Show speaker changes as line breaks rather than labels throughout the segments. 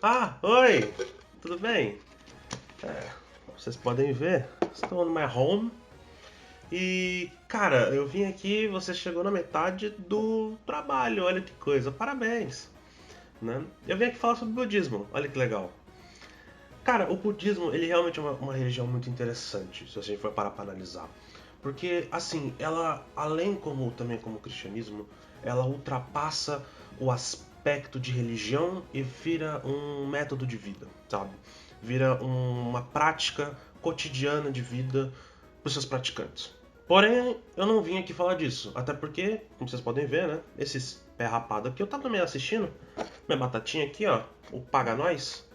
Ah, oi! Tudo bem? Vocês podem ver, estou no my home e, cara, eu vim aqui, você chegou na metade do trabalho, olha que coisa, parabéns, né? Eu vim aqui falar sobre budismo, olha que legal. Cara, o budismo, ele realmente é uma religião muito interessante, se a gente for parar para analisar. Porque, assim, ela, além como também como o cristianismo, ela ultrapassa o aspecto de religião e vira um método de vida, sabe? Vira uma prática cotidiana de vida para os seus praticantes. Porém, eu não vim aqui falar disso, até porque, como vocês podem ver, né? Esses pé rapado aqui, eu tava também assistindo, minha batatinha aqui, ó, o Paga Nós,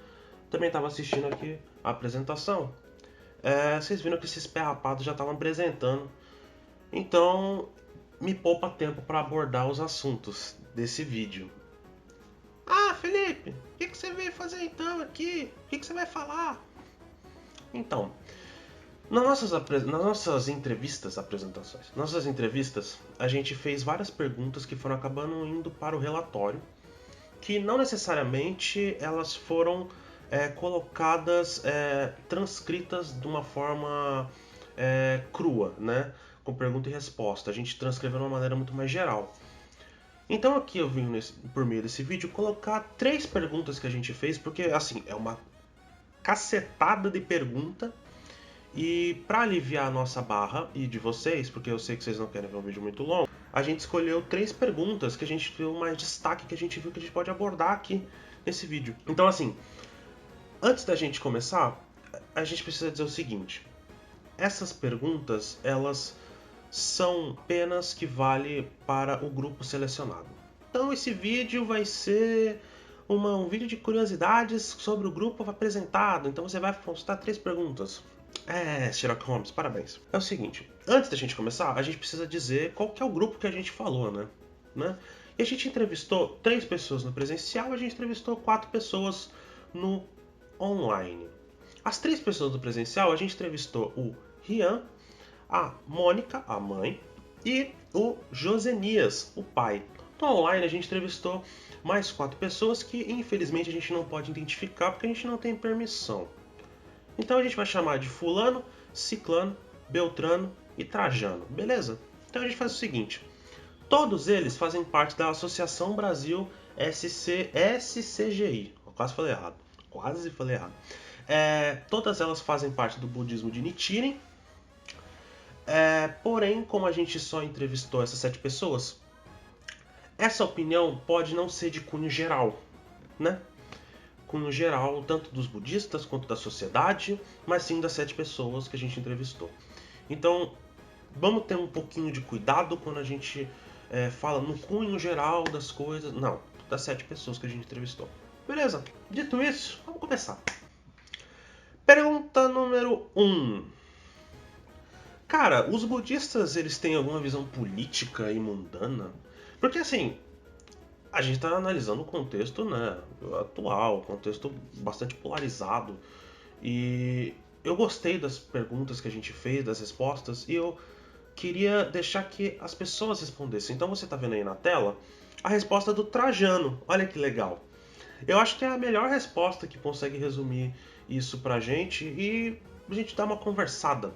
também tava assistindo aqui a apresentação. Vocês viram que esses pé rapados já estavam apresentando, então me poupa tempo para abordar os assuntos desse vídeo. Ah, Felipe, o que você veio fazer então aqui? O que você vai falar? Então, nas nossas entrevistas, nossas entrevistas, a gente fez várias perguntas que foram acabando indo para o relatório, que não necessariamente elas foram colocadas, transcritas de uma forma crua, né? Com pergunta e resposta. A gente transcreveu de uma maneira muito mais geral. Então aqui eu vim, por meio desse vídeo, colocar 3 perguntas que a gente fez, porque assim, é uma cacetada de pergunta. E para aliviar a nossa barra e de vocês, porque eu sei que vocês não querem ver um vídeo muito longo, a gente escolheu 3 perguntas que a gente viu mais destaque, que a gente viu que a gente pode abordar aqui nesse vídeo. Então assim, antes da gente começar, a gente precisa dizer o seguinte: essas perguntas, elas são apenas que vale para o grupo selecionado. Então esse vídeo vai ser um vídeo de curiosidades sobre o grupo apresentado. Então você vai postar 3 perguntas. Sherlock Holmes, parabéns. É o seguinte, antes da gente começar, a gente precisa dizer qual que é o grupo que a gente falou, né? E a gente entrevistou 3 pessoas no presencial, a gente entrevistou 4 pessoas no online. As 3 pessoas do presencial, a gente entrevistou o Rian, a Mônica, a mãe, e o Josenias, o pai. No online a gente entrevistou mais 4 pessoas que infelizmente a gente não pode identificar porque a gente não tem permissão. Então a gente vai chamar de fulano, ciclano, beltrano e trajano, beleza? Então a gente faz o seguinte: todos eles fazem parte da Associação Brasil SCGI. Eu quase falei errado. Quase falei errado. Todas elas fazem parte do budismo de Nichiren. Porém, como a gente só entrevistou essas 7 pessoas, essa opinião pode não ser de cunho geral, né? Cunho geral tanto dos budistas quanto da sociedade, mas sim das 7 pessoas que a gente entrevistou. Então, vamos ter um pouquinho de cuidado quando a gente fala no cunho geral das coisas. Não, das 7 pessoas que a gente entrevistou. Beleza? Dito isso, vamos começar. Pergunta número 1. Cara, os budistas, eles têm alguma visão política e mundana? Porque assim, a gente está analisando o contexto, né, atual, contexto bastante polarizado. E eu gostei das perguntas que a gente fez, das respostas, e eu queria deixar que as pessoas respondessem. Então você está vendo aí na tela a resposta do Trajano. Olha que legal. Eu acho que é a melhor resposta que consegue resumir isso pra gente e a gente dar uma conversada.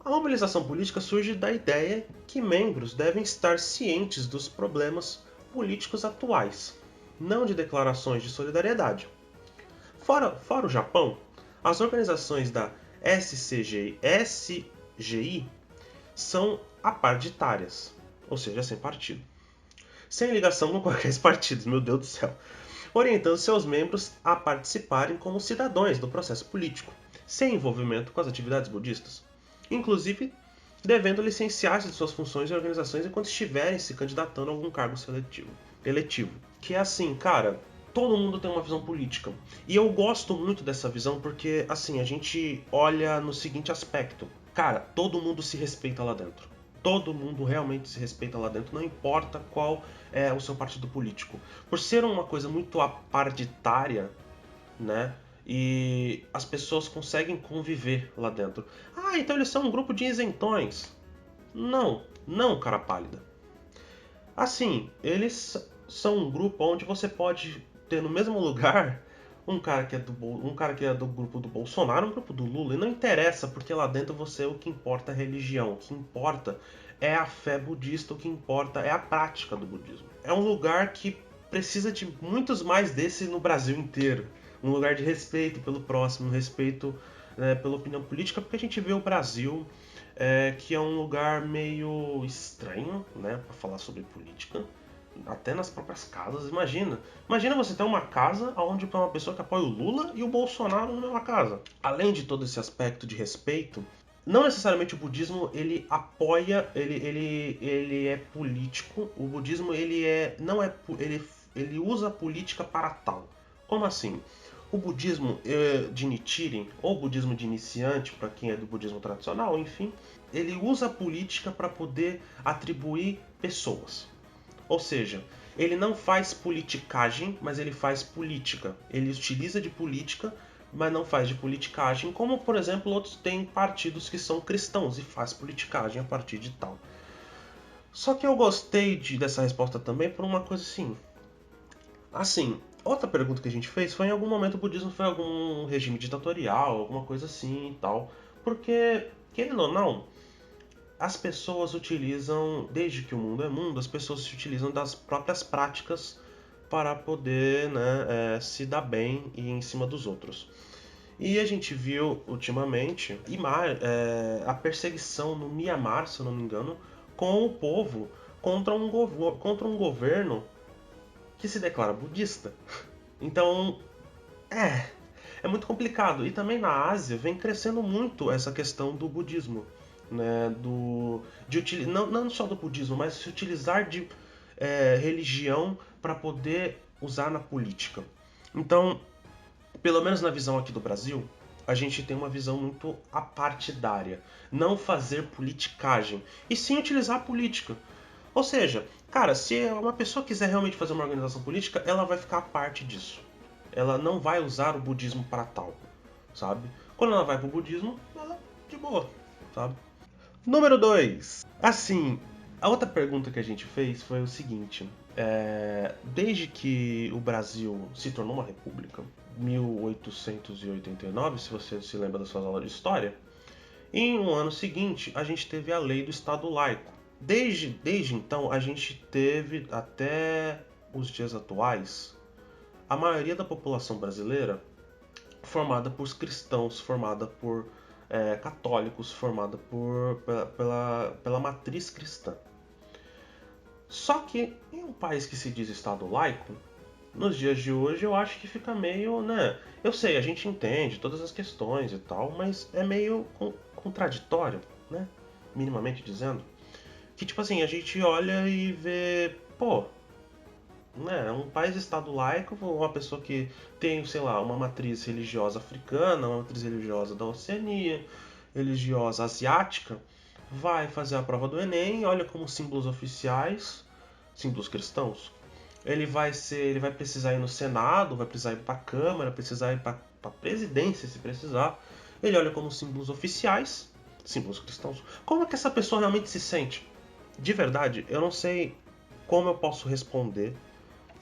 A mobilização política surge da ideia que membros devem estar cientes dos problemas políticos atuais, não de declarações de solidariedade. Fora o Japão, as organizações da SCGI são apartidárias, ou seja, sem partido. Sem ligação com qualquer partido, meu Deus do céu. Orientando seus membros a participarem como cidadãos do processo político, sem envolvimento com as atividades budistas. Inclusive, devendo licenciar-se de suas funções e organizações enquanto estiverem se candidatando a algum cargo eletivo. Que é assim, cara, todo mundo tem uma visão política. E eu gosto muito dessa visão porque, assim, a gente olha no seguinte aspecto. Cara, todo mundo se respeita lá dentro. Todo mundo realmente se respeita lá dentro, não importa qual é o seu partido político. Por ser uma coisa muito apartidária, né? E as pessoas conseguem conviver lá dentro. Ah, então eles são um grupo de isentões. Não, não, cara pálida. Assim, eles são um grupo onde você pode ter no mesmo lugar um cara que é do grupo do Bolsonaro e um grupo do Lula. E não interessa, porque lá dentro o que importa é a religião, o que importa é a fé budista, o que importa é a prática do budismo. É um lugar que precisa de muitos mais desse no Brasil inteiro. Um lugar de respeito pelo próximo, respeito pela opinião política, porque a gente vê o Brasil, que é um lugar meio estranho, né, para falar sobre política. Até nas próprias casas, imagina você ter uma casa onde tem uma pessoa que apoia o Lula e o Bolsonaro na mesma casa. Além de todo esse aspecto de respeito, não necessariamente o budismo ele apoia, ele é político. O budismo ele usa a política para tal. Como assim? O budismo de Nichiren, ou budismo de iniciante, para quem é do budismo tradicional, enfim, ele usa a política para poder atribuir pessoas. Ou seja, ele não faz politicagem, mas ele faz política. Ele utiliza de política, mas não faz de politicagem, como, por exemplo, outros têm partidos que são cristãos e faz politicagem a partir de tal. Só que eu gostei dessa resposta também por uma coisa assim. Outra pergunta que a gente fez foi: em algum momento o budismo foi algum regime ditatorial, alguma coisa assim e tal. Porque, querendo ou não, as pessoas utilizam, desde que o mundo é mundo, as pessoas se utilizam das próprias práticas para poder, né, se dar bem e ir em cima dos outros. E a gente viu ultimamente a perseguição no Mianmar, se eu não me engano, com o povo contra um governo que se declara budista. Então, é muito complicado. E também na Ásia vem crescendo muito essa questão do budismo. Né, não só do budismo, mas se utilizar de religião para poder usar na política. Então, pelo menos na visão aqui do Brasil, a gente tem uma visão muito apartidária. Não fazer politicagem, e sim utilizar a política. Ou seja, cara, se uma pessoa quiser realmente fazer uma organização política, ela vai ficar parte disso. Ela não vai usar o budismo para tal, sabe? Quando ela vai pro budismo, ela de boa, sabe? Número 2. Assim, a outra pergunta que a gente fez foi o seguinte. Desde que o Brasil se tornou uma república, 1889, se você se lembra das suas aulas de história, em um ano seguinte a gente teve a lei do Estado laico. Desde então a gente teve até os dias atuais a maioria da população brasileira formada por cristãos, formada por católicos, formada pela matriz cristã. Só que em um país que se diz Estado laico, nos dias de hoje eu acho que fica meio, né? Eu sei, a gente entende todas as questões e tal, mas é meio contraditório, né? Minimamente dizendo. Que tipo assim, a gente olha e vê, né, um país Estado laico, uma pessoa que tem, sei lá, uma matriz religiosa africana, uma matriz religiosa da Oceania, religiosa asiática, vai fazer a prova do Enem, olha como símbolos oficiais, símbolos cristãos. Ele vai precisar ir no Senado, vai precisar ir para a Câmara, vai precisar ir para a presidência se precisar. Ele olha como símbolos oficiais, símbolos cristãos. Como é que essa pessoa realmente se sente? De verdade, eu não sei como eu posso responder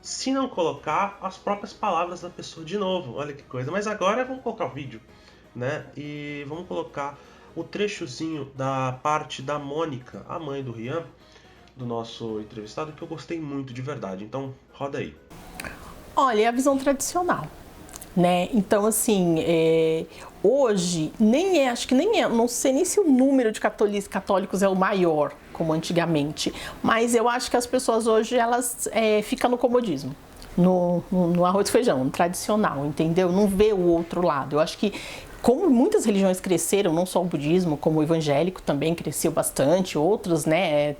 se não colocar as próprias palavras da pessoa de novo. Olha que coisa. Mas agora vamos colocar o vídeo, né? E vamos colocar o trechozinho da parte da Mônica, a mãe do Rian, do nosso entrevistado, que eu gostei muito de verdade. Então, roda aí.
Olha, é a visão tradicional, né? Então, assim, hoje, não sei nem se o número de católicos é o maior, como antigamente, mas eu acho que as pessoas hoje, elas ficam no comodismo, no arroz e feijão, no tradicional, entendeu? Não vê o outro lado. Eu acho que, como muitas religiões cresceram, não só o budismo, como o evangélico também cresceu bastante, outros, né,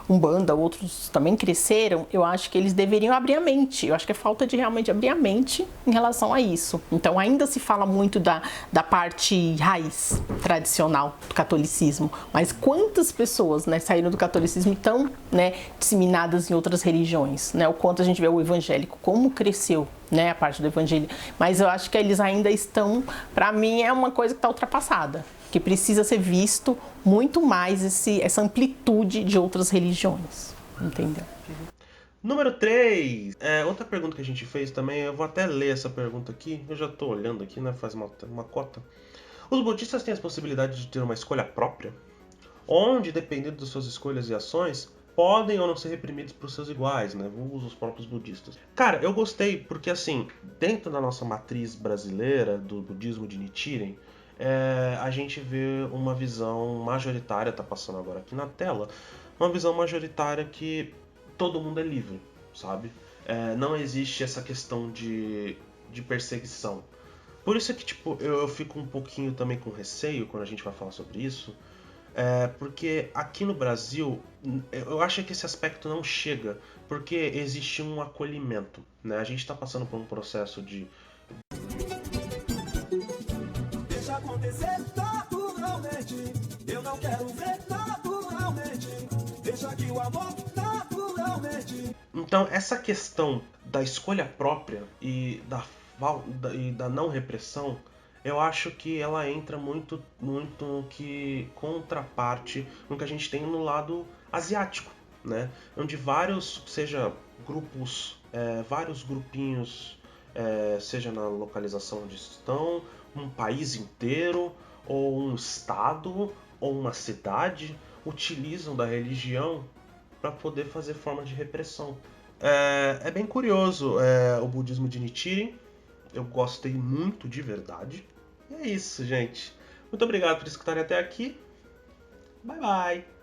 Umbanda, outros também cresceram, eu acho que eles deveriam abrir a mente. Eu acho que é falta de realmente abrir a mente em relação a isso. Então ainda se fala muito da parte raiz tradicional do catolicismo, mas quantas pessoas, né, saíram do catolicismo e estão, né, disseminadas em outras religiões, né? O quanto a gente vê o evangélico, como cresceu, né, a parte do evangelho. Mas eu acho que eles ainda estão, para mim, é uma coisa que está ultrapassada, que precisa ser visto muito mais essa amplitude de outras religiões, entendeu?
Número 3. Outra pergunta que a gente fez também, eu vou até ler essa pergunta aqui, eu já tô olhando aqui, né? Faz uma cota. Os budistas têm a possibilidade de ter uma escolha própria? Onde, dependendo das suas escolhas e ações, podem ou não ser reprimidos por seus iguais, né? Vulgos os próprios budistas. Cara, eu gostei porque, assim, dentro da nossa matriz brasileira, do budismo de Nichiren, a gente vê uma visão majoritária, tá passando agora aqui na tela, uma visão majoritária que todo mundo é livre, sabe? Não existe essa questão de perseguição. Por isso é que, tipo, eu fico um pouquinho também com receio quando a gente vai falar sobre isso, porque aqui no Brasil, eu acho que esse aspecto não chega, porque existe um acolhimento, né? A gente está passando por um processo de...
Deixa acontecer naturalmente, eu não quero ver naturalmente, deixa que o amor naturalmente.
Então, essa questão da escolha própria e da não repressão, eu acho que ela entra muito no que contraparte no que a gente tem no lado asiático, né? Onde seja grupos, vários grupinhos, seja na localização onde estão, um país inteiro, ou um estado, ou uma cidade, utilizam da religião para poder fazer formas de repressão. É bem curioso o budismo de Nichiren. Eu gostei muito de verdade. E é isso, gente. Muito obrigado por escutarem até aqui. Bye bye.